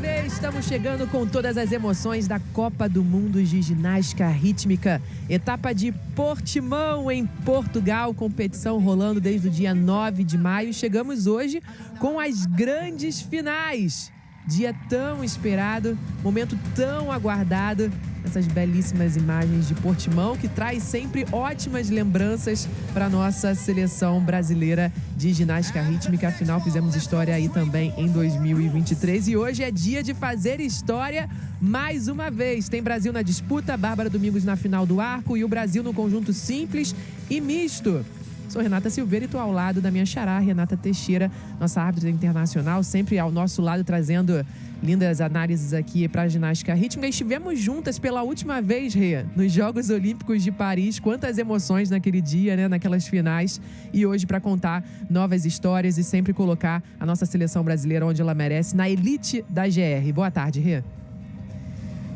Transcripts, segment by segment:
vez, estamos chegando com todas as emoções da Copa do Mundo de Ginástica Rítmica. Etapa de Portimão, em Portugal, competição rolando desde o dia 9 de maio. Chegamos hoje com as grandes finais. Dia tão esperado, momento tão aguardado. Essas belíssimas imagens de Portimão, que traz sempre ótimas lembranças para a nossa seleção brasileira de ginástica rítmica. Afinal, fizemos história aí também em 2023. E hoje é dia de fazer história mais uma vez. Tem Brasil na disputa, Bárbara Domingos na final do arco e o Brasil no conjunto simples e misto. Sou Renata Silveira e estou ao lado da minha xará, Renata Teixeira, nossa árbitra internacional, sempre ao nosso lado trazendo lindas análises aqui para a ginástica rítmica. Estivemos juntas pela última vez, Rê, nos Jogos Olímpicos de Paris. Quantas emoções naquele dia, né, naquelas finais. E hoje para contar novas histórias e sempre colocar a nossa seleção brasileira onde ela merece, na elite da GR. Boa tarde, Rê.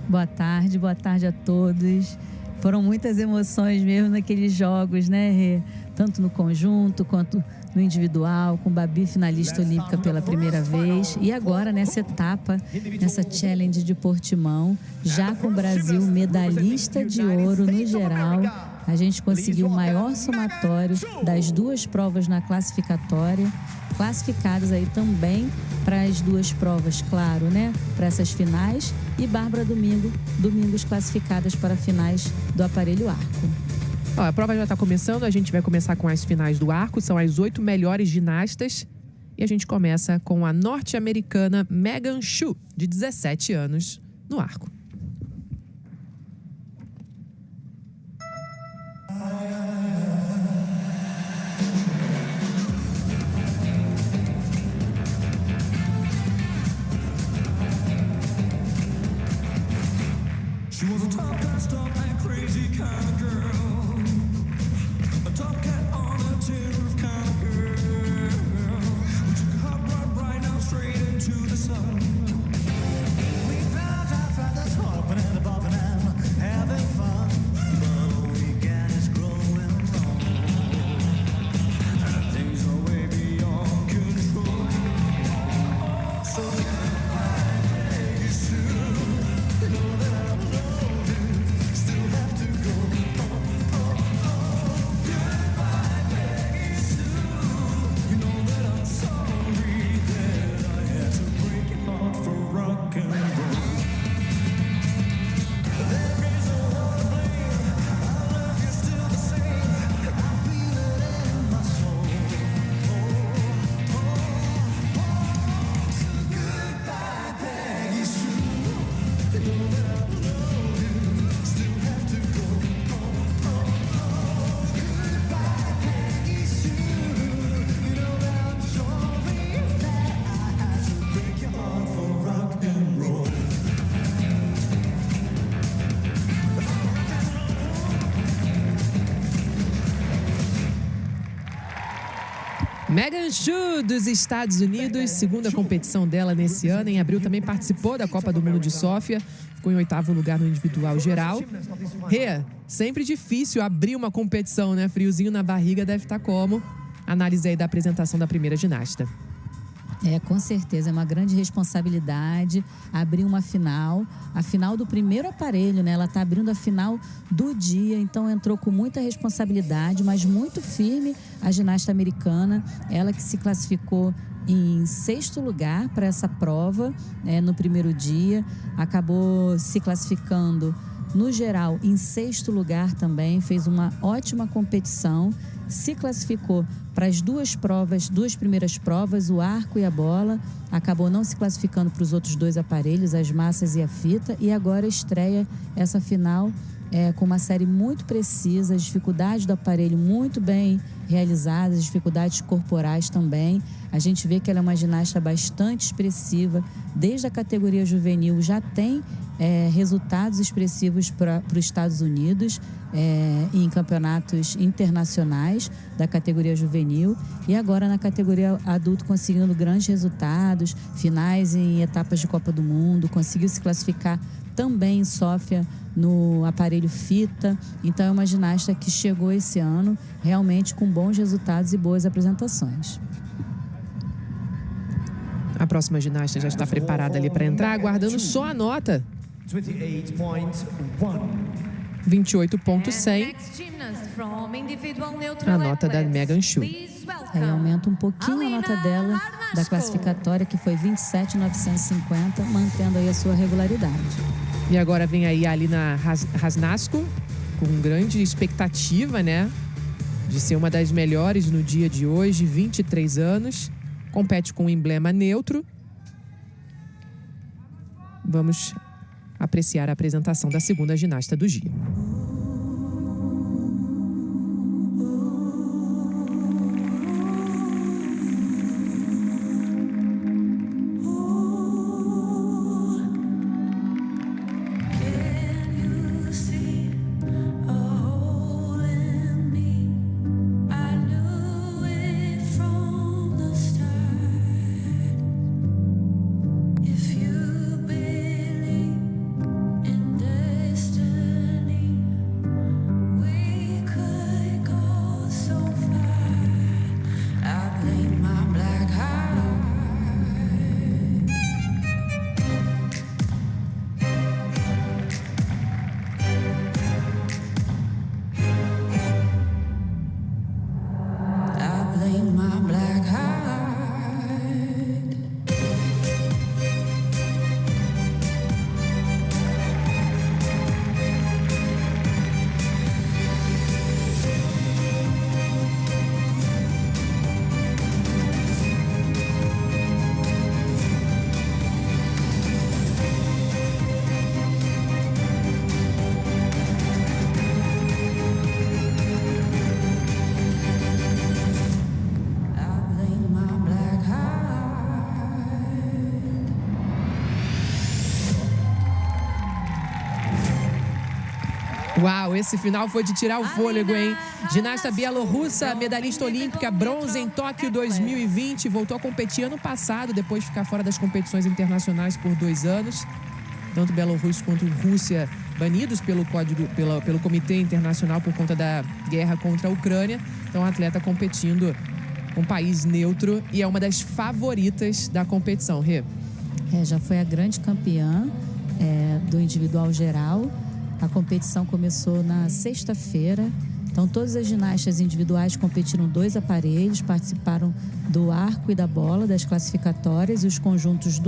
Boa tarde a todos. Foram muitas emoções mesmo naqueles jogos, né, Rê? Tanto no conjunto quanto no individual, com Babi finalista olímpica pela primeira vez. E agora nessa etapa, nessa challenge de Portimão, já com o Brasil medalhista de ouro no geral. A gente conseguiu o maior somatório das duas provas na classificatória, classificados aí também para as duas provas, claro, né? Para essas finais. E Bárbara Domingos classificadas para finais do aparelho arco. Ó, a prova já está começando, a gente vai começar com as finais do arco, são as 8 melhores ginastas. E a gente começa com a norte-americana Megan Shu, de 17 anos, no arco. She was a top cat, stop and crazy kind of girl. A top cat on a tin roof kind of girl. We took a hot rod right now straight into the sun. We found our feathers hopping and bobbing and having fun. But all we get is growing wrong. And things are way beyond control. So goodbye, Peggy Sue. You know that I love you. Still have to go. Goodbye, Peggy Sue. You know that I'm sorry that I had to break your heart for rock and roll. There is no one to blame. I love you still the same. I feel it in my soul. So goodbye, Peggy Sue. You know that I love you. Still have to go. Goodbye, Peggy Sue. You know that I'm sorry that I had to break your heart for rock and roll. Megan Shu, dos Estados Unidos, segunda competição dela nesse ano. Em abril também participou da Copa do Mundo de Sófia, ficou em 8º lugar no individual geral. Rê, sempre difícil abrir uma competição, né? Friozinho na barriga deve estar como? Análise aí da apresentação da primeira ginasta. Com certeza, é uma grande responsabilidade abrir uma final, a final do primeiro aparelho, né? Ela está abrindo a final do dia, então entrou com muita responsabilidade, mas muito firme a ginasta americana, ela que se classificou em 6º lugar para essa prova, no primeiro dia, acabou se classificando no geral em 6º lugar também, fez uma ótima competição, se classificou para as duas primeiras provas, o arco e a bola, acabou não se classificando para os outros dois aparelhos, as massas e a fita, e agora estreia essa final com uma série muito precisa, as dificuldades do aparelho muito bem realizadas, as dificuldades corporais também. A gente vê que ela é uma ginasta bastante expressiva, desde a categoria juvenil já tem resultados expressivos para os Estados Unidos em campeonatos internacionais da categoria juvenil e agora na categoria adulto conseguindo grandes resultados, finais em etapas de Copa do Mundo, conseguiu se classificar também em Sófia no aparelho fita. Então é uma ginasta que chegou esse ano realmente com bons resultados e boas apresentações. A próxima ginasta já está preparada ali para entrar, aguardando só a nota. 28.100. A nota da Megan Shu. Aí aumenta um pouquinho a nota dela da classificatória, que foi 27.950, mantendo aí a sua regularidade. E agora vem aí a Alina Rasnasco, com grande expectativa, né? De ser uma das melhores no dia de hoje, 23 anos. Compete com um emblema neutro. Vamos apreciar a apresentação da segunda ginasta do dia. Uau, esse final foi de tirar o fôlego, hein? Ginasta bielorrussa, medalhista olímpica, bronze em Tóquio 2020. Voltou a competir ano passado, depois de ficar fora das competições internacionais por 2 anos. Tanto Bielorrússia quanto Rússia banidos pelo Comitê Internacional por conta da guerra contra a Ucrânia. Então, a atleta competindo com um país neutro e é uma das favoritas da competição. Rê? Já foi a grande campeã do individual geral. A competição começou na sexta-feira. Então, todas as ginastas individuais competiram 2 aparelhos, participaram do arco e da bola, das classificatórias e os conjuntos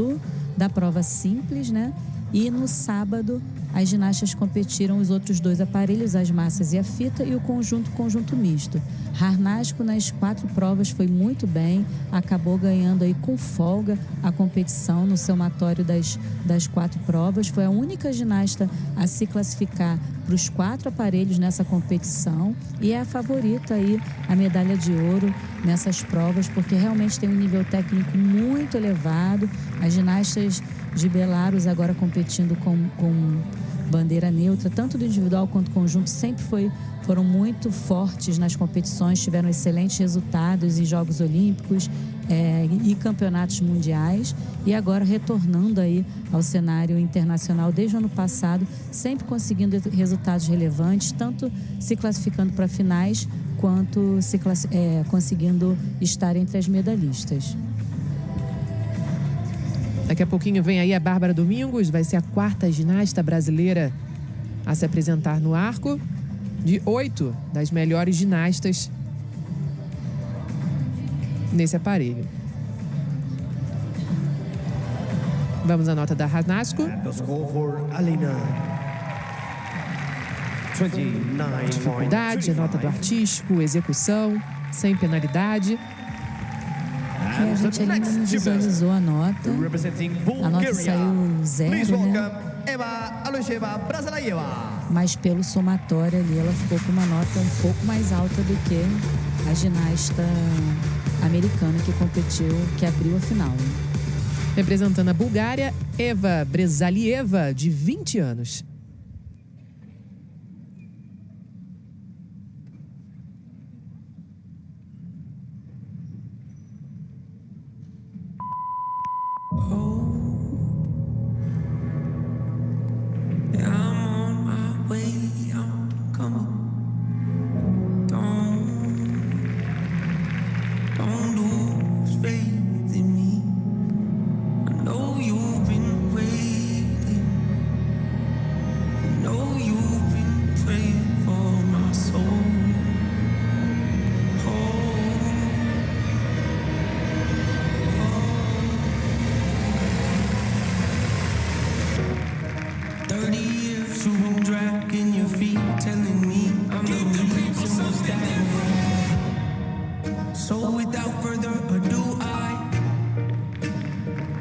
da prova simples, né? E no sábado, as ginastas competiram os outros 2 aparelhos, as massas e a fita, e o conjunto misto. Rasnasco, nas 4 provas, foi muito bem, acabou ganhando aí com folga a competição no somatório das 4 provas. Foi a única ginasta a se classificar para os 4 aparelhos nessa competição e é a favorita aí a medalha de ouro nessas provas, porque realmente tem um nível técnico muito elevado. As ginastas de Belarus agora competindo com bandeira neutra, tanto do individual quanto do conjunto, sempre foram muito fortes nas competições, tiveram excelentes resultados em Jogos Olímpicos e campeonatos mundiais, e agora retornando aí ao cenário internacional desde o ano passado, sempre conseguindo resultados relevantes, tanto se classificando para finais, quanto conseguindo estar entre as medalhistas. Daqui a pouquinho vem aí a Bárbara Domingos, vai ser a 4ª ginasta brasileira a se apresentar no arco, de 8 das melhores ginastas nesse aparelho. Vamos à nota da Rasnasco. Dificuldade, a nota do artístico, execução, sem penalidade. A gente ainda não visualizou a nota. A nota saiu 0, né? Mas pelo somatório ali, ela ficou com uma nota um pouco mais alta do que a ginasta americana que competiu, que abriu a final. Representando a Bulgária, Eva Brezalieva, de 20 anos.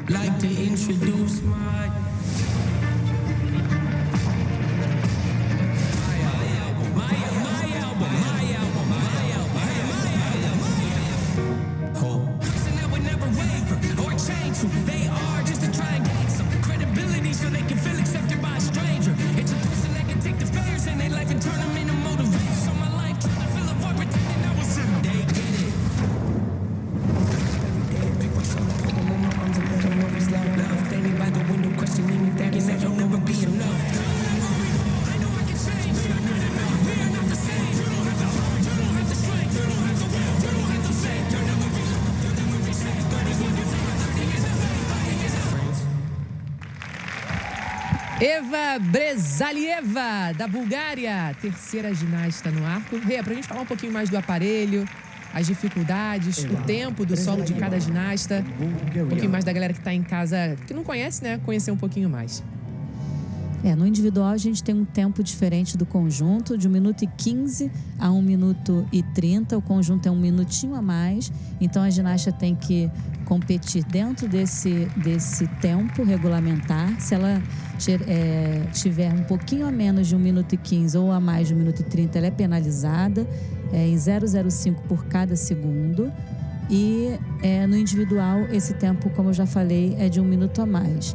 like to introduce my person that would never waver or change who they are just to try and gain some credibility so they can feel accepted by a stranger. It's a person that can take the failures in their life and turn them into motivation. So my life trying to fill a void pretending I was in. They get it. Every day I pick myself up, put them in my arms and let them know these loud love. Standing by the window, questioning me, thinking that you'll never be enough. I know I can change. We are not the same. You don't have the heart. You don't have the strength. You don't have the will. You don't have the faith. You'll never be loved. You'll never be safe. But it's what you think. Nothing is a fake. Nothing is a fake. Eva Brezalieva, da Bulgária, terceira ginasta no arco. Rê, pra gente falar um pouquinho mais do aparelho, as dificuldades, o tempo do solo de cada ginasta, um pouquinho mais da galera que tá em casa, que não conhece, né? Conhecer um pouquinho mais. No individual a gente tem um tempo diferente do conjunto, de 1 minuto e 15 a 1 minuto e 30. O conjunto é 1 minutinho a mais, então a ginasta tem que competir dentro desse tempo regulamentar. Se ela tiver um pouquinho a menos de 1 minuto e 15 ou a mais de 1 minuto e 30, ela é penalizada em 0,05 por cada segundo. E no individual, esse tempo, como eu já falei, é de 1 minuto a mais.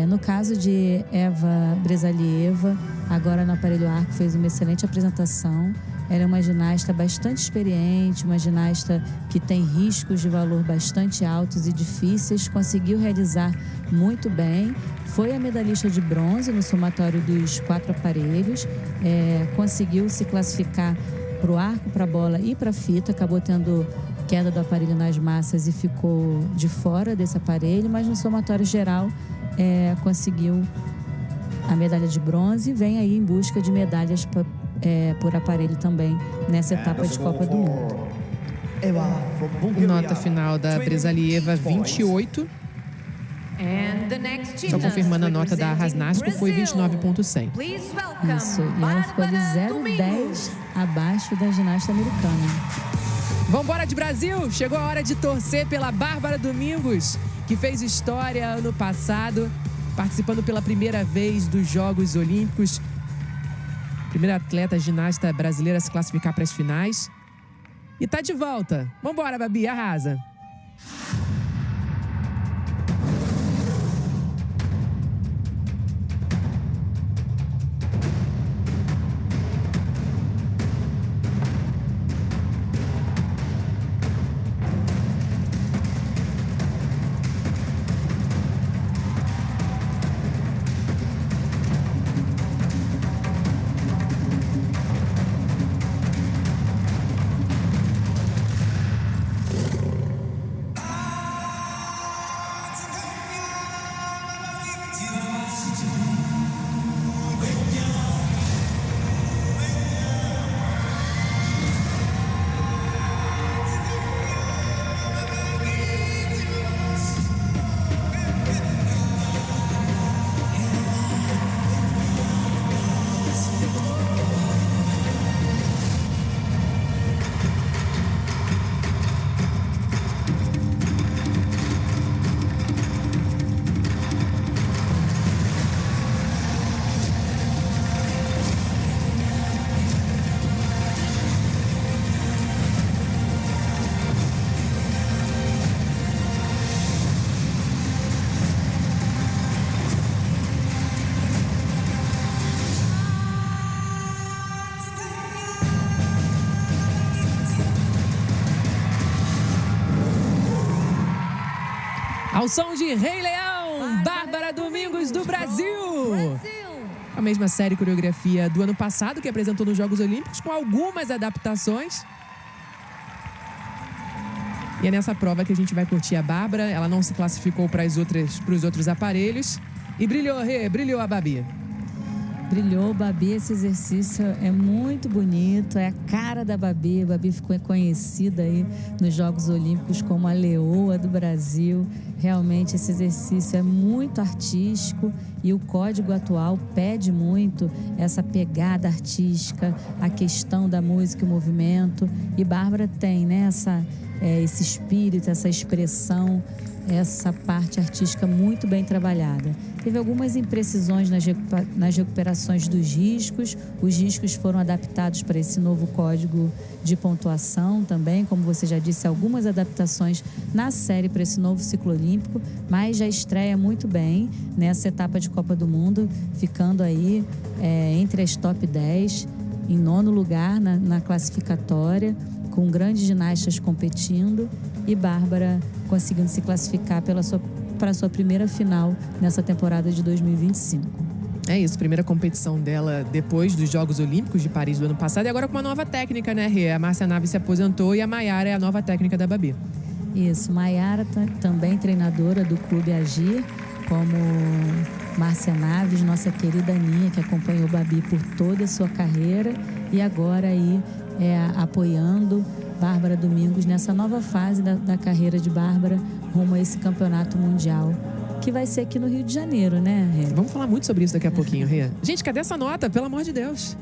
No caso de Eva Brezalieva, agora no aparelho arco, fez uma excelente apresentação. Ela é uma ginasta bastante experiente, uma ginasta que tem riscos de valor bastante altos e difíceis, conseguiu realizar muito bem. Foi a medalhista de bronze no somatório dos 4 aparelhos, conseguiu se classificar para o arco, para a bola e para a fita, acabou tendo queda do aparelho nas massas e ficou de fora desse aparelho, mas no somatório geral conseguiu a medalha de bronze e vem aí em busca de medalhas por aparelho também nessa etapa de Copa do Mundo. Nota final da Brezalieva, 28. Só confirmando a nota da Rasnasco, foi 29,100. Isso, e ela ficou de 0,10 abaixo da ginasta americana. Vambora de Brasil! Chegou a hora de torcer pela Bárbara Domingos, que fez história ano passado, participando pela primeira vez dos Jogos Olímpicos. Primeira atleta ginasta brasileira a se classificar para as finais. E tá de volta. Vambora, Babi, arrasa. Ao som de Rei Leão, Bárbara Domingos do Brasil. A mesma série e coreografia do ano passado, que apresentou nos Jogos Olímpicos, com algumas adaptações. E é nessa prova que a gente vai curtir a Bárbara. Ela não se classificou para os outros aparelhos. E brilhou, Rê, brilhou a Babi. Brilhou, Babi. Esse exercício é muito bonito, é a cara da Babi. A Babi ficou conhecida aí nos Jogos Olímpicos como a leoa do Brasil. Realmente esse exercício é muito artístico e o código atual pede muito essa pegada artística, a questão da música e o movimento. E Bárbara tem, né, esse espírito, essa expressão, essa parte artística muito bem trabalhada. Teve algumas imprecisões nas recuperações dos riscos. Os riscos foram adaptados para esse novo código de pontuação também, como você já disse, algumas adaptações na série para esse novo ciclo olímpico, mas já estreia muito bem nessa etapa de Copa do Mundo, ficando aí entre as top 10, em 9º lugar na classificatória, com grandes ginastas competindo, e Bárbara conseguindo se classificar para a sua primeira final nessa temporada de 2025. É isso, primeira competição dela depois dos Jogos Olímpicos de Paris do ano passado, e agora com uma nova técnica, né, Rê? A Márcia Naves se aposentou e a Maiara é a nova técnica da Babi. Isso, Maiara também treinadora do Clube Agir, como Márcia Naves, nossa querida Aninha, que acompanhou Babi por toda a sua carreira, e agora aí apoiando Bárbara Domingos nessa nova fase da carreira de Bárbara rumo a esse campeonato mundial, que vai ser aqui no Rio de Janeiro, né, Rê? Vamos falar muito sobre isso daqui a pouquinho, Rê. Gente, cadê essa nota? Pelo amor de Deus.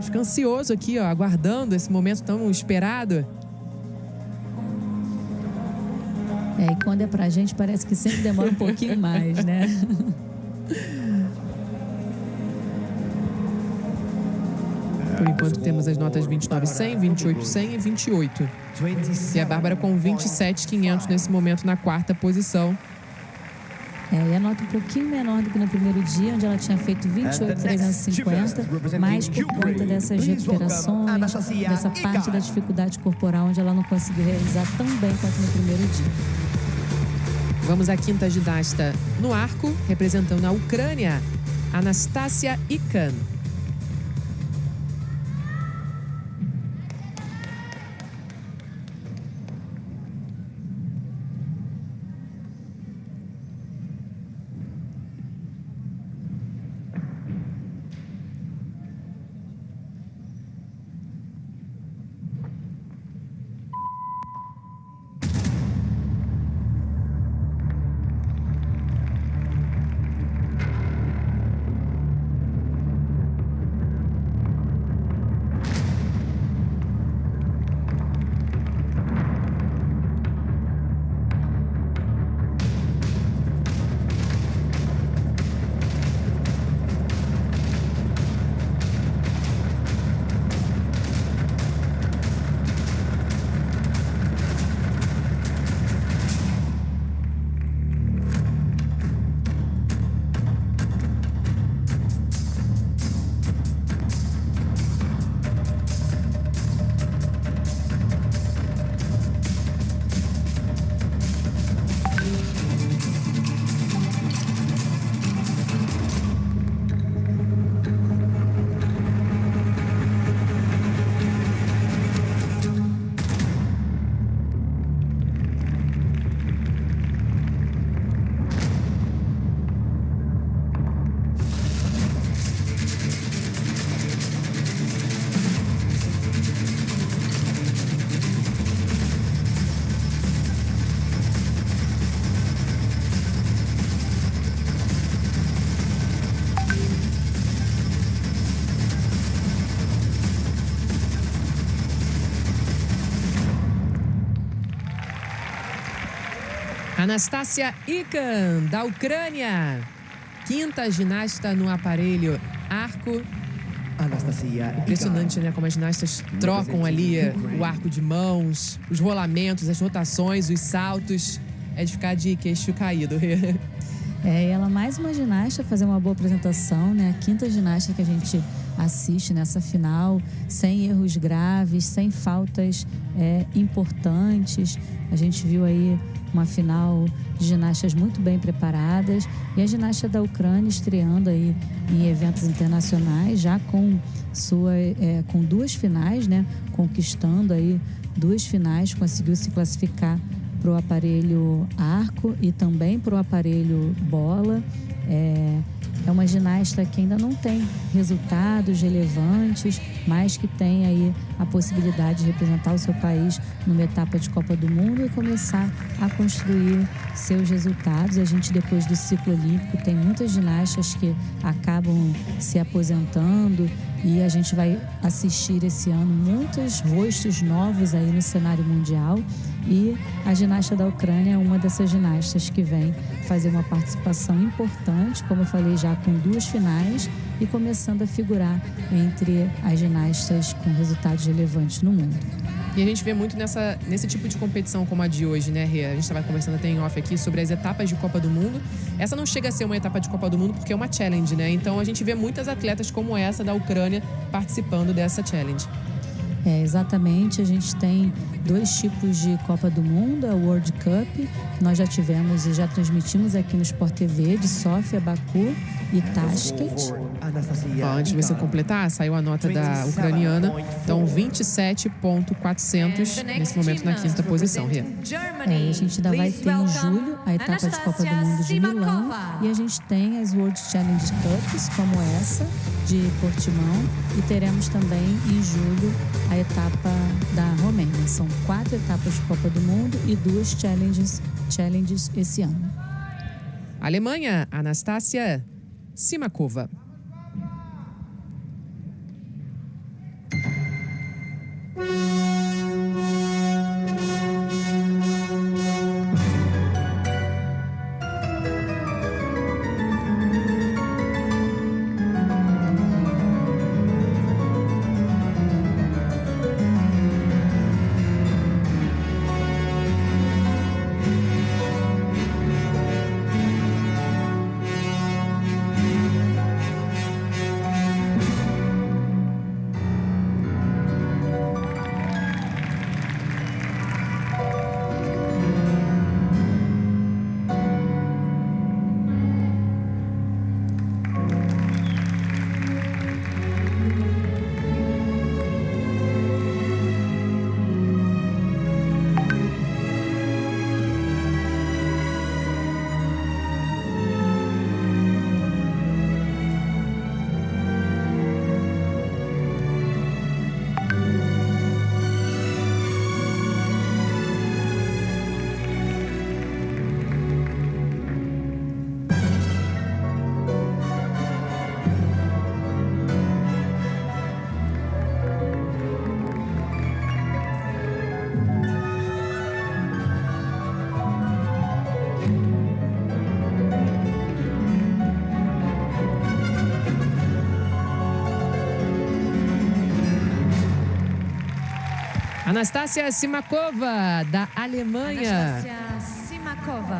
Fico ansioso aqui, ó, aguardando esse momento tão esperado. E quando é pra gente, parece que sempre demora um pouquinho mais, né? Por enquanto temos as notas 29.100, 28.100 e 28. E a Bárbara com 27.500 nesse momento na 4ª posição. E a nota um pouquinho menor do que no primeiro dia, onde ela tinha feito 28.350, mas por conta dessas recuperações, dessa parte da dificuldade corporal, onde ela não conseguiu realizar tão bem quanto no primeiro dia. Vamos à 5ª ginasta no arco, representando a Ucrânia, Anastasia Ikan. Anastasia Ikan, da Ucrânia. 5ª ginasta no aparelho arco. Impressionante, né? Como as ginastas trocam ali o arco de mãos, os rolamentos, as rotações, os saltos. É de ficar de queixo caído. Ela mais uma ginasta fazer uma boa apresentação, né? A 5ª ginasta que a gente assiste nessa final, sem erros graves, sem faltas importantes. A gente viu aí uma final de ginastas muito bem preparadas, e a ginasta da Ucrânia estreando aí em eventos internacionais, já com com 2 finais, né? Conquistando aí 2 finais, conseguiu se classificar para o aparelho arco e também para o aparelho bola. É uma ginasta que ainda não tem resultados relevantes, mas que tem aí a possibilidade de representar o seu país numa etapa de Copa do Mundo e começar a construir seus resultados. A gente, depois do ciclo olímpico, tem muitas ginastas que acabam se aposentando, e a gente vai assistir esse ano muitos rostos novos aí no cenário mundial. E a ginasta da Ucrânia é uma dessas ginastas que vem fazer uma participação importante, como eu falei já, com 2 finais e começando a figurar entre as ginastas com resultados relevantes no mundo. E a gente vê muito nesse tipo de competição como a de hoje, né, Rê? A gente estava conversando até em off aqui sobre as etapas de Copa do Mundo. Essa não chega a ser uma etapa de Copa do Mundo porque é uma challenge, né? Então a gente vê muitas atletas como essa da Ucrânia participando dessa challenge. Exatamente, a gente tem 2 tipos de Copa do Mundo, a World Cup, que nós já tivemos e já transmitimos aqui no Sport TV, de Sofia, Baku e Tashkent. Antes de você completar, saiu a nota da ucraniana, então 27.400 nesse momento na 5ª posição, Rê. A gente ainda vai ter em julho a etapa de Copa do Mundo de Milão e a gente tem as World Challenge Cups, como essa, de Portimão, e teremos também em julho a etapa da Romênia. São 4 etapas de Copa do Mundo e 2 challenges esse ano. Alemanha, Anastácia Simakova. Anastácia Simakova, da Alemanha.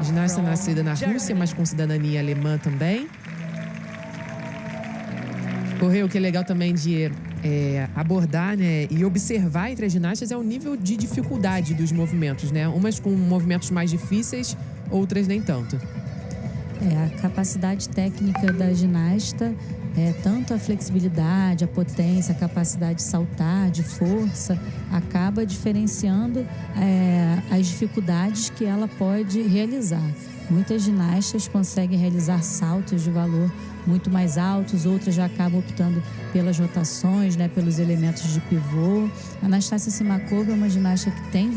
Ginasta nascida na Rússia, mas com cidadania alemã também. O que é legal também de abordar, né, e observar entre as ginastas é o nível de dificuldade dos movimentos, né? Umas com movimentos mais difíceis, outras nem tanto. A capacidade técnica da ginasta, tanto a flexibilidade, a potência, a capacidade de saltar, de força, acaba diferenciando as dificuldades que ela pode realizar. Muitas ginastas conseguem realizar saltos de valor muito mais altos, outras já acabam optando pelas rotações, né, pelos elementos de pivô. A Anastácia Simakova é uma ginasta que tem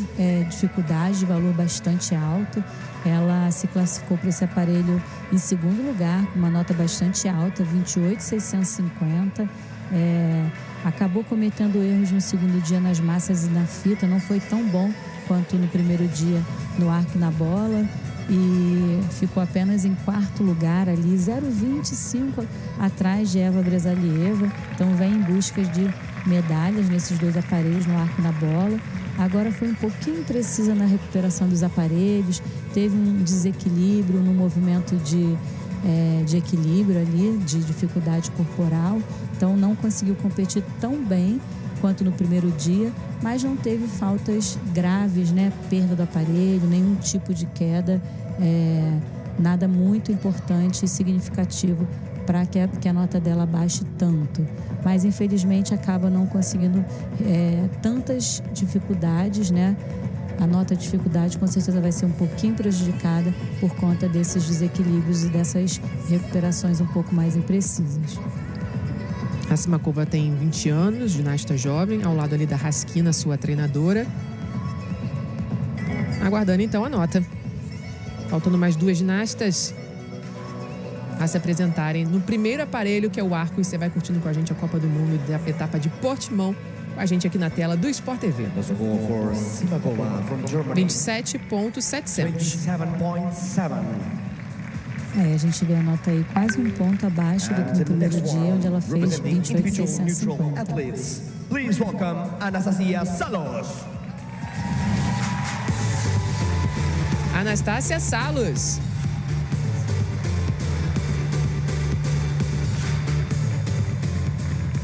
dificuldade de valor bastante alto. Ela se classificou para esse aparelho em 2º lugar, com uma nota bastante alta, 28.650. Acabou cometendo erros no 2º dia nas massas e na fita, não foi tão bom quanto no primeiro dia no arco e na bola. E ficou apenas em 4º lugar ali, 0,25 atrás de Eva Bresalieva. Então vem em busca de medalhas nesses 2 aparelhos, no arco e na bola. Agora foi um pouquinho precisa na recuperação dos aparelhos, teve um desequilíbrio no movimento de equilíbrio ali, de dificuldade corporal. Então não conseguiu competir tão bem quanto no primeiro dia, mas não teve faltas graves, né? Perda do aparelho, nenhum tipo de queda, nada muito importante e significativo para que a nota dela baixe tanto. Mas infelizmente acaba não conseguindo tantas dificuldades, né? A nota de dificuldade com certeza vai ser um pouquinho prejudicada por conta desses desequilíbrios e dessas recuperações um pouco mais imprecisas. A Simakova tem 20 anos, ginasta jovem, ao lado ali da Raskina, sua treinadora. Aguardando então a nota. Faltando mais 2 ginastas a se apresentarem no primeiro aparelho, que é o arco, e você vai curtindo com a gente a Copa do Mundo da etapa de Portimão, com com a gente aqui na tela do Sport TV. The score for Simakova from Germany, 27,700. 27.7. A gente vê a nota aí quase um ponto abaixo do que no primeiro dia, onde ela fez Representing individual neutral 28,650. athletes. Please welcome Anastasia Salos. Anastácia Salos.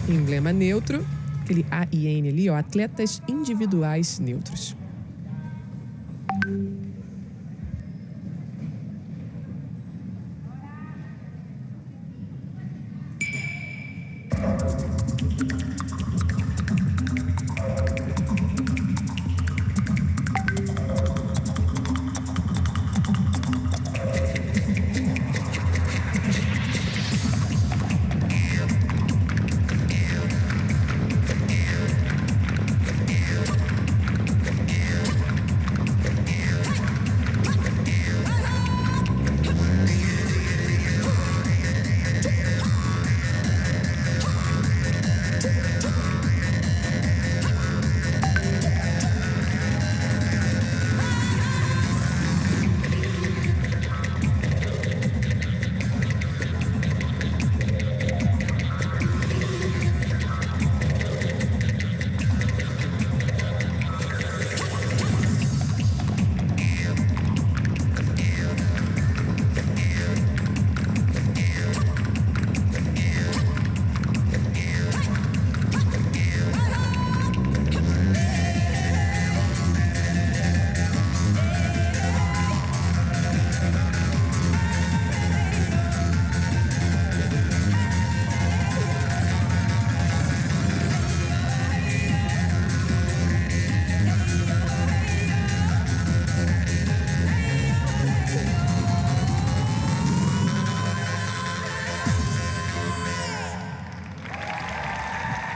Emblema neutro, aquele A e N ali, ó, atletas individuais neutros.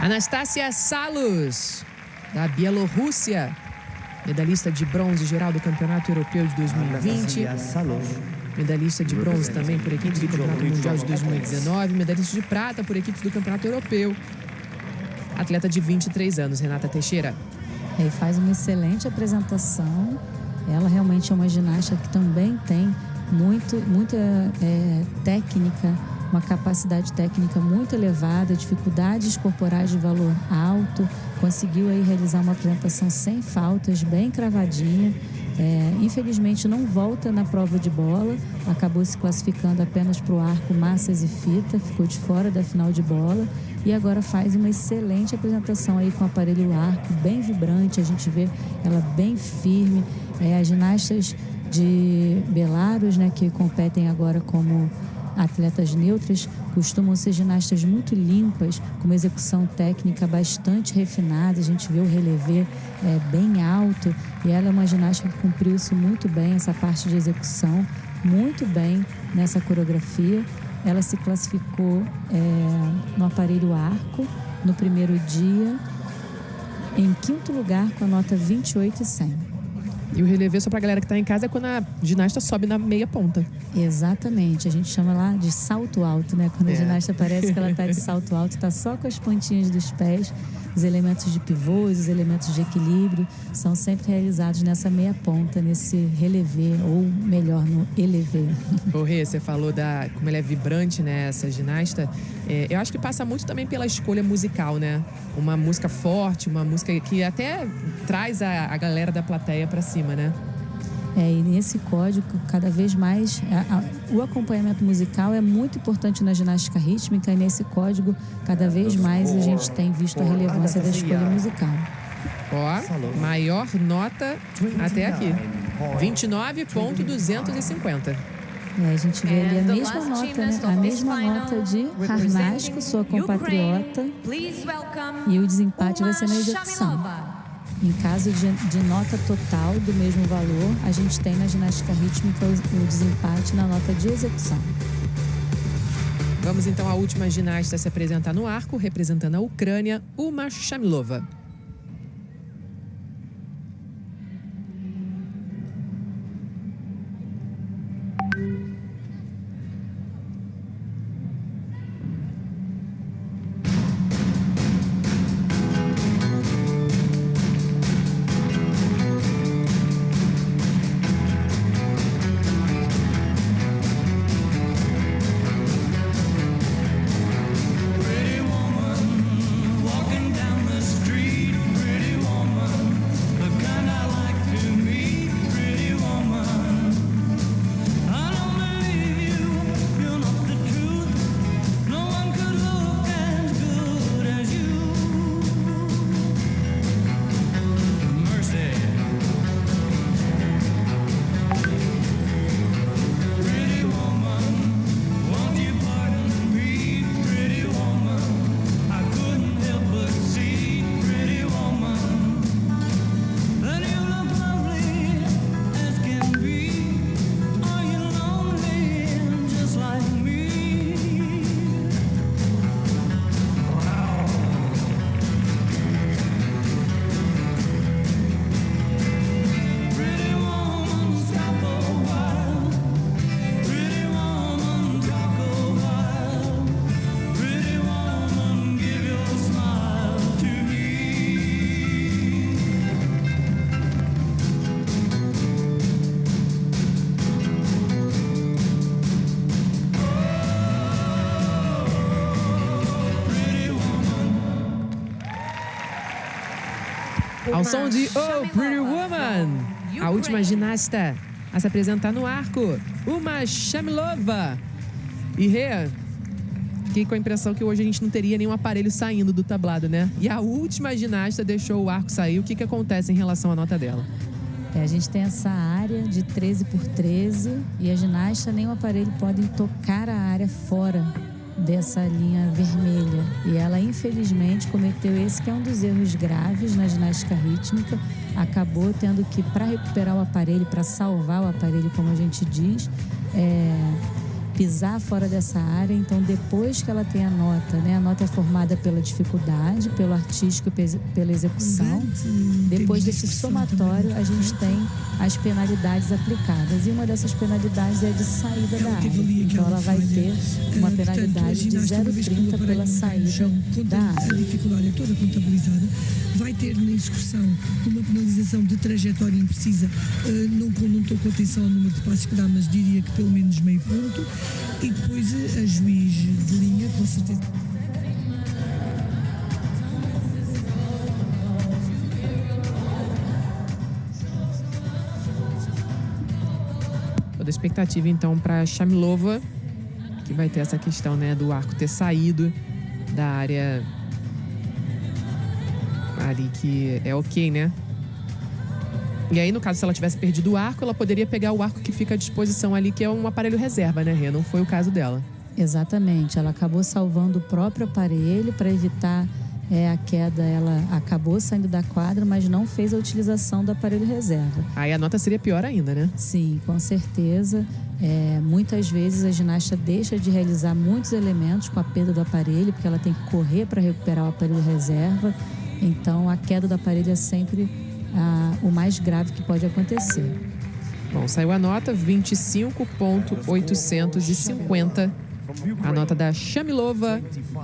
Anastácia Salos, da Bielorrússia, medalhista de bronze geral do Campeonato Europeu de 2020, Anastasia Salos. medalhista de bronze também por equipes do Campeonato Mundial de 2019, medalhista de prata por equipes do Campeonato Europeu. Atleta de 23 anos, Renata Teixeira. E faz uma excelente apresentação. Ela realmente é uma ginasta que também tem muita técnica, uma capacidade técnica muito elevada, dificuldades corporais de valor alto. Conseguiu aí realizar uma apresentação sem faltas, bem cravadinha. Infelizmente não volta na prova de bola, acabou se classificando apenas para o arco, massas e fita, ficou de fora da final de bola e agora faz uma excelente apresentação aí com o aparelho arco, bem vibrante, a gente vê ela bem firme. As ginastas de Belarus, né, que competem agora como atletas neutras, costumam ser ginastas muito limpas, com uma execução técnica bastante refinada. A gente vê o relevê bem alto e ela é uma ginasta que cumpriu isso muito bem, essa parte de execução, muito bem nessa coreografia. Ela se classificou no aparelho arco no primeiro dia, em 5º lugar com a nota 28,100. E o relevê, só pra galera que tá em casa, é quando a ginasta sobe na meia ponta. Exatamente, a gente chama lá de salto alto, né? Quando a ginasta parece que ela tá de salto alto, tá só com as pontinhas dos pés. Os elementos de pivô, os elementos de equilíbrio são sempre realizados nessa meia ponta, nesse relevê, ou melhor, no elevê. Ô Rê, você falou como ela é vibrante, né, essa ginasta. Eu acho que passa muito também pela escolha musical, né? Uma música forte, uma música que até traz a galera da plateia pra cima, né? E nesse código, cada vez mais, o acompanhamento musical é muito importante na ginástica rítmica, e nesse código, cada vez mais a gente tem visto a relevância da escolha musical. Ó, maior nota até aqui, 29,250. A gente vê ali a mesma nota, né? A mesma nota de Harnasko, sua compatriota, e o desempate vai ser na execução. Em caso de nota total do mesmo valor, a gente tem na ginástica rítmica o desempate na nota de execução. Vamos então à última ginasta a se apresentar no arco, representando a Ucrânia, Uma Shamilova. Ao som de Oh Pretty Woman, a última ginasta a se apresentar no arco, uma Shamilova. E Rê, fiquei com a impressão que hoje a gente não teria nenhum aparelho saindo do tablado, né? E a última ginasta deixou o arco sair. O que acontece em relação à nota dela? A gente tem essa área de 13 por 13 e a ginasta nem o aparelho podem tocar a área fora dessa linha vermelha. E ela, infelizmente, cometeu esse que é um dos erros graves na ginástica rítmica. Acabou tendo que, para recuperar o aparelho, para salvar o aparelho, como a gente diz, pisar fora dessa área. Então, depois que ela tem a nota, né? A nota é formada pela dificuldade, pelo artístico e pela execução. Depois desse somatório, a gente tem as penalidades aplicadas. E uma dessas penalidades é de saída da área. Então, ela vai ter uma penalidade de 0,30 pela saída da área. A dificuldade é toda contabilizada. Vai ter na execução uma penalização de trajetória imprecisa. Não estou com atenção ao número de passos que dá, mas diria que pelo menos meio ponto. E depois a juiz de linha, com certeza. Toda a expectativa, então, para a Shamilova, que vai ter essa questão, né, do arco ter saído da área ali que é ok, né? E aí, no caso, se ela tivesse perdido o arco, ela poderia pegar o arco que fica à disposição ali, que é um aparelho reserva, né, Rê? Não foi o caso dela. Exatamente. Ela acabou salvando o próprio aparelho para evitar a queda. Ela acabou saindo da quadra, mas não fez a utilização do aparelho reserva. Aí a nota seria pior ainda, né? Sim, com certeza. Muitas vezes a ginasta deixa de realizar muitos elementos com a perda do aparelho, porque ela tem que correr para recuperar o aparelho reserva. Então, a queda do aparelho é sempre o mais grave que pode acontecer. Bom, saiu a nota 25.850, a nota da Shamilova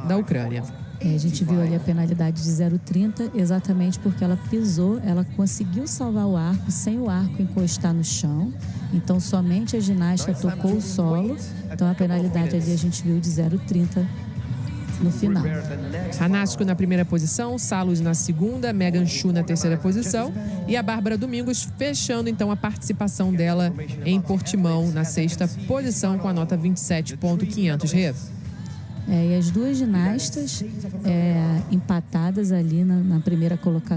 da Ucrânia. A gente viu ali a penalidade de 0,30 exatamente porque ela pisou, ela conseguiu salvar o arco sem o arco encostar no chão. Então, somente a ginasta tocou o solo. Então, a penalidade ali a gente viu de 0,30 no final. Hanasco na primeira posição, Salos na segunda, Megan Shu na terceira posição e a Bárbara Domingos fechando então a participação dela em Portimão na sexta posição com a nota 27.500. Rê. E as duas ginastas empatadas ali na primeira colocação.